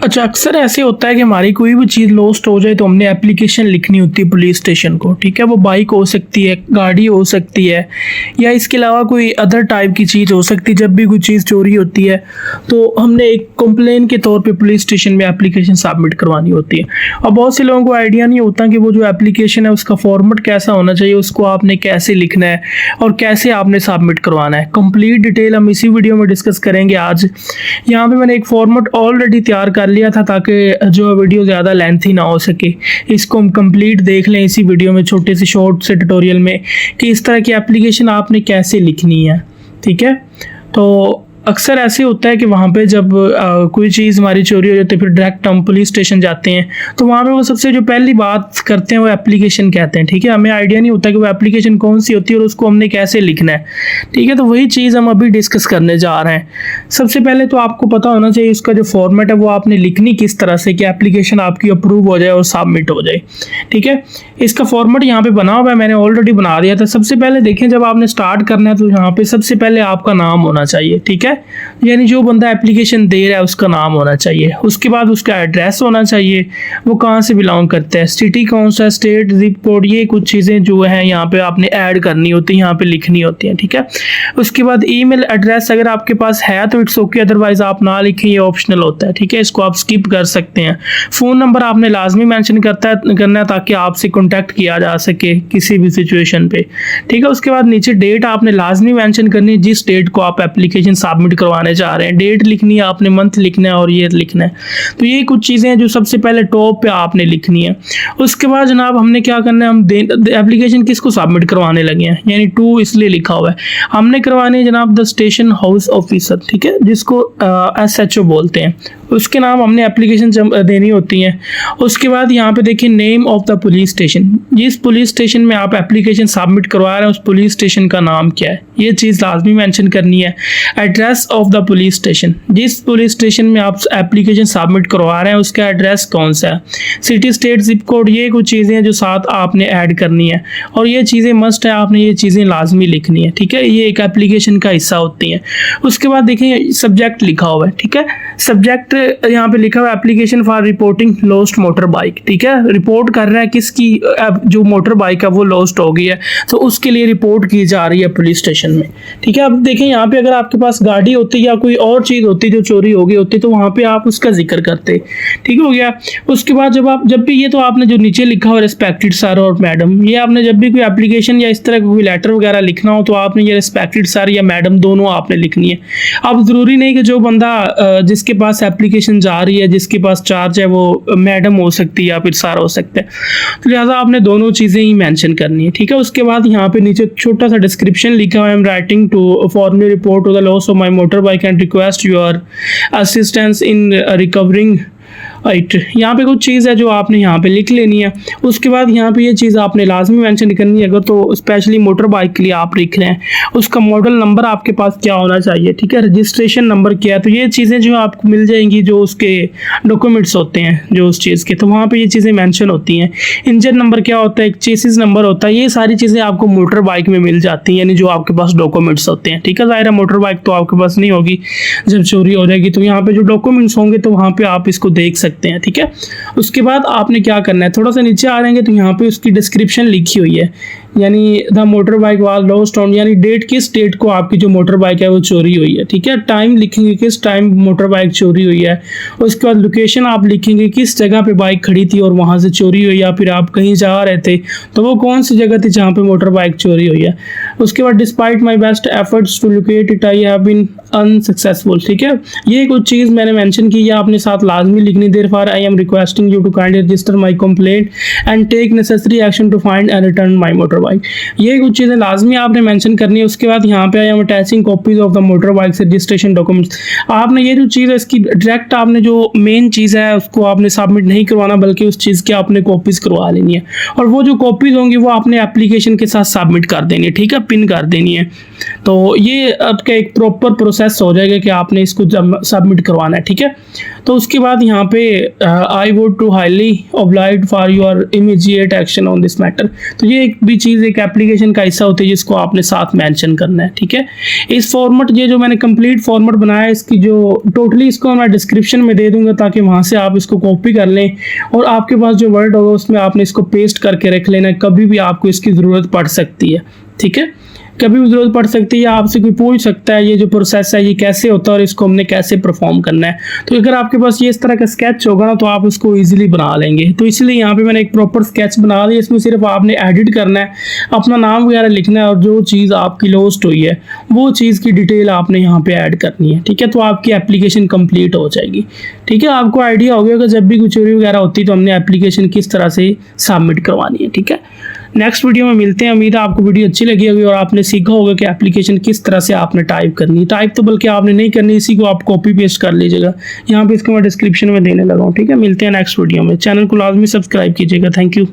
अच्छा, अक्सर ऐसे होता है कि हमारी कोई भी चीज़ लॉस्ट हो जाए तो हमने एप्लीकेशन लिखनी होती है पुलिस स्टेशन को, ठीक है। वो बाइक हो सकती है, गाड़ी हो सकती है, या इसके अलावा कोई अदर टाइप की चीज़ हो सकती है। जब भी कोई चीज़ चोरी होती है तो हमने एक कंप्लेन के तौर पे पुलिस स्टेशन में एप्लीकेशन सबमिट करवानी होती है। और बहुत से लोगों को आइडिया नहीं होता कि वो जो एप्लीकेशन है उसका फॉर्मेट कैसा होना चाहिए, उसको आपने कैसे लिखना है और कैसे आपने सबमिट करवाना है। कंप्लीट डिटेल हम इसी वीडियो में डिस्कस करेंगे आज। यहाँ पे मैंने एक फॉर्मेट ऑलरेडी तैयार कर लिया था ताकि जो वीडियो ज़्यादा लेंथी ना हो सके। इसको हम कंप्लीट देख लें इसी वीडियो में, छोटे से शॉर्ट से ट्यूटोरियल में, कि इस तरह की एप्लीकेशन आपने कैसे लिखनी है, ठीक है। तो अक्सर ऐसे होता है कि वहाँ पे जब कोई चीज़ हमारी चोरी हो जाती है, फिर डायरेक्ट हम पुलिस स्टेशन जाते हैं, तो वहाँ पे वो सबसे जो पहली बात करते हैं वो एप्लीकेशन कहते हैं, ठीक है। हमें आइडिया नहीं होता कि वो एप्लीकेशन कौन सी होती है और उसको हमने कैसे लिखना है, ठीक है। तो वही चीज़ हम अभी डिस्कस करने जा रहे हैं। सबसे पहले तो आपको पता होना चाहिए इसका जो फॉर्मेट है वो आपने लिखनी किस तरह से कि एप्लीकेशन आपकी अप्रूव हो जाए और सबमिट हो जाए, ठीक है। इसका फॉर्मेट यहाँ पे बना हुआ है, मैंने ऑलरेडी बना दिया था। सबसे पहले देखें, जब आपने स्टार्ट करना है तो यहाँ पे सबसे पहले आपका नाम होना चाहिए, ठीक है। यानी जो बंदा एप्लीकेशन दे रहा है उसका नाम होना चाहिए। उसके बाद उसका एड्रेस होना चाहिए, वो कहाँ से बिलोंग करता है, सिटी कौन सा, स्टेट, जिप कोड, ये कुछ चीज़ें जो हैं यहाँ पे आपने ऐड करनी होती है, यहाँ पे लिखनी होती हैं, ठीक है। उसके बाद ईमेल एड्रेस अगर आपके पास है तो इट्स ओके, अदरवाइज आप ना लिखें, ये ऑप्शनल होता है, ठीक है। इसको आप स्किप कर सकते हैं। फ़ोन नंबर आपने लाजमी मेंशन करना है ताकि आपसे कॉन्टैक्ट किया जा सके किसी भी सिचुएशन पे, ठीक है। उसके बाद नीचे डेट आपने लाजमी मेंशन करनी है, जिस डेट को आप एप्लीकेशन सबमिट करवाने जा रहे हैं। डेट लिखनी है आपने, मंथ लिखना है और ईयर लिखना है। तो ये कुछ चीज़ें हैं जो सबसे पहले टॉप पे आपने लिखनी है। उसके बाद जनाब हमने क्या करना है, हम एप्लीकेशन किसको सबमिट करवाने लगे हैं, यानी टू इसलिए लिखा हुआ है, हमने करवाने है जनाब द स्टेशन हाउस ऑफिसर, ठीक है, जिसको SHO बोलते हैं। उसके नाम हमने एप्लीकेशन देनी होती है। उसके बाद यहाँ पे देखिए name of the police station, जिस पुलिस स्टेशन में आप एप्लीकेशन सबमिट करवा रहे हैं उस पुलिस स्टेशन का नाम क्या है, ये चीज़ लाजमी मेंशन करनी है। Address of the police station, जिस पुलिस स्टेशन में आप एप्लीकेशन सबमिट करवा रहे हैं उसका एड्रेस कौन सा है, सिटी, स्टेट, जिप कोड, ये कुछ चीज़ें हैं जो साथ आपने ऐड करनी है और ये चीज़ें मस्ट है, आपने ये चीज़ें लाजमी लिखनी है, ठीक है। ये एक एप्लीकेशन का हिस्सा होती हैं। उसके बाद देखें सब्जेक्ट लिखा हुआ है, ठीक है। सब्जेक्ट यहाँ पे लिखा हुआ है application for reporting lost motor bike, ठीक है। रिपोर्ट कर रहा है किसकी, जो मोटर बाइक है वो लॉस्ट हो गई है, तो उसके लिए रिपोर्ट की जा रही है पुलिस स्टेशन में, ठीक है। अब देखें यहाँ पे अगर आपके पास गाड़ी होती या कोई और चीज़ होती जो चोरी हो गई होती तो वहाँ पे आप उसका जिक्र करते, ठीक हो गया। उसके बाद जब भी ये तो आपने जो नीचे लिखा हो रिस्पेक्टेड सर और मैडम, ये आपने जब भी कोई एप्लीकेशन या इस तरह का कोई लेटर वगैरह लिखना हो तो आपने ये रिस्पेक्टेड सर या मैडम दोनों आपने लिखनी है। अब ज़रूरी नहीं कि जो बंदा जिसके पास एप्लीकेशन जा रही है, जिसके पास चार्ज है, वो मैडम हो सकती है या फिर सर हो सकता है, तो लिहाजा आपने दोनों चीज़ें ही मेंशन करनी है, ठीक है। उसके बाद यहाँ पे नीचे छोटा सा डिस्क्रिप्शन लिखा हुआ है, I am writing to formally report to the loss of my motorbike and request your assistance in recovering right. यहाँ पे कुछ चीज़ है जो आपने यहाँ पे लिख लेनी है। उसके बाद यहाँ पे ये चीज़ आपने लाजमी मेंशन करनी है, अगर तो स्पेशली मोटर बाइक के लिए आप लिख रहे हैं, उसका मॉडल नंबर आपके पास क्या होना चाहिए, ठीक है, रजिस्ट्रेशन नंबर क्या है। तो ये चीज़ें जो आपको मिल जाएंगी जो उसके डॉक्यूमेंट्स होते हैं जो उस चीज़ के, तो वहाँ पर ये चीज़ें मैंशन होती हैं। इंजन नंबर क्या होता है, एक चेसिस नंबर होता है, ये सारी चीज़ें आपको मोटर बाइक में मिल जाती हैं, यानी जो आपके पास डॉक्यूमेंट्स होते हैं, ठीक है। ज़ाहिर है मोटर बाइक तो आपके पास नहीं होगी जब चोरी हो जाएगी, तो यहाँ पर जो डॉक्यूमेंट्स होंगे तो वहाँ पर आप इसको देख सकते हैं, ठीक है। उसके बाद आपने क्या करना है, थोड़ा सा नीचे आ जाएंगे तो यहाँ पे उसकी डिस्क्रिप्शन लिखी हुई है, यानी the motor bike was lost on, यानी डेट किस डेट को आपकी जो मोटर बाइक है वो चोरी हुई है, ठीक है। टाइम लिखेंगे किस टाइम मोटर बाइक चोरी हुई है। उसके बाद लोकेशन आप लिखेंगे किस जगह पे बाइक खड़ी थी और वहाँ से चोरी हुई, या फिर आप कहीं जा रहे थे तो वो कौन सी जगह थी जहाँ पे मोटर बाइक चोरी हुई है। उसके बाद despite my best efforts to locate it I have been unsuccessful, ठीक है। ये कुछ चीज़ मैंने मेंशन की है, आपने साथ लाजमी लिखनी। Therefore I am requesting you to kindly register my complaint and take necessary action to find and return my motorbike, ये कुछ चीज़ें लाजमी आपने मेंशन करनी है। उसके बाद यहाँ पे I am attaching copies of the motor bike registration documents, आपने ये जो चीज़ है इसकी डायरेक्ट आपने जो मेन चीज़ है उसको आपने सबमिट नहीं करवाना, बल्कि उस चीज़ की आपने कॉपीज करवा लेनी है, और वो जो कॉपीज होंगी वो आपने एप्लीकेशन के साथ सबमिट कर देनी है, ठीक है, पिन कर देनी है। तो ये आपका एक प्रॉपर प्रोसेस हो जाएगा कि आपने इसको सबमिट करवाना है, ठीक है। तो उसके बाद यहाँ पे I would to highly obliged for your immediate action on this matter, तो ये एक भी चीज़ चीज़ एक एप्लीकेशन का हिस्सा होती है जिसको आपने साथ मेंशन करना है, ठीक है। इस फॉर्मेट ये जो मैंने कंप्लीट फॉर्मेट बनाया है इसकी जो टोटली इसको मैं डिस्क्रिप्शन में दे दूंगा ताकि वहाँ से आप इसको कॉपी कर लें और आपके पास जो वर्ड होगा उसमें आपने इसको पेस्ट करके रख लेना है, कभी भी आपको इसकी ज़रूरत पड़ सकती है, ठीक है। कभी भी ज़रूरत पड़ सकती है या आपसे कोई पूछ सकता है ये जो प्रोसेस है ये कैसे होता है और इसको हमने कैसे परफॉर्म करना है। तो अगर आपके पास ये इस तरह का स्केच होगा ना तो आप इसको इजीली बना लेंगे। तो इसलिए यहाँ पे मैंने एक प्रॉपर स्केच बना दिया, इसमें सिर्फ आपने एडिट करना है, अपना नाम वगैरह लिखना है और जो चीज़ आपकी लॉस्ट हुई है वो चीज़ की डिटेल आपने यहाँ पे ऐड करनी है, ठीक है। तो आपकी एप्लीकेशन कंप्लीट हो जाएगी, ठीक है। आपको आइडिया हो गया कि जब भी कोई चोरी वगैरह होती है तो हमने एप्लीकेशन किस तरह से सबमिट करवानी है, ठीक है। नेक्स्ट वीडियो में मिलते हैं। उम्मीद है आपको वीडियो अच्छी लगी होगी और आपने सीखा होगा कि एप्लीकेशन किस तरह से आपने टाइप करनी है। टाइप तो बल्कि आपने नहीं करनी, इसी को आप कॉपी पेस्ट कर लीजिएगा, यहाँ पे इसको मैं डिस्क्रिप्शन में देने लगा हूँ, ठीक है। मिलते हैं नेक्स्ट वीडियो में। चैनल को लाजमी सब्सक्राइब कीजिएगा। Thank you.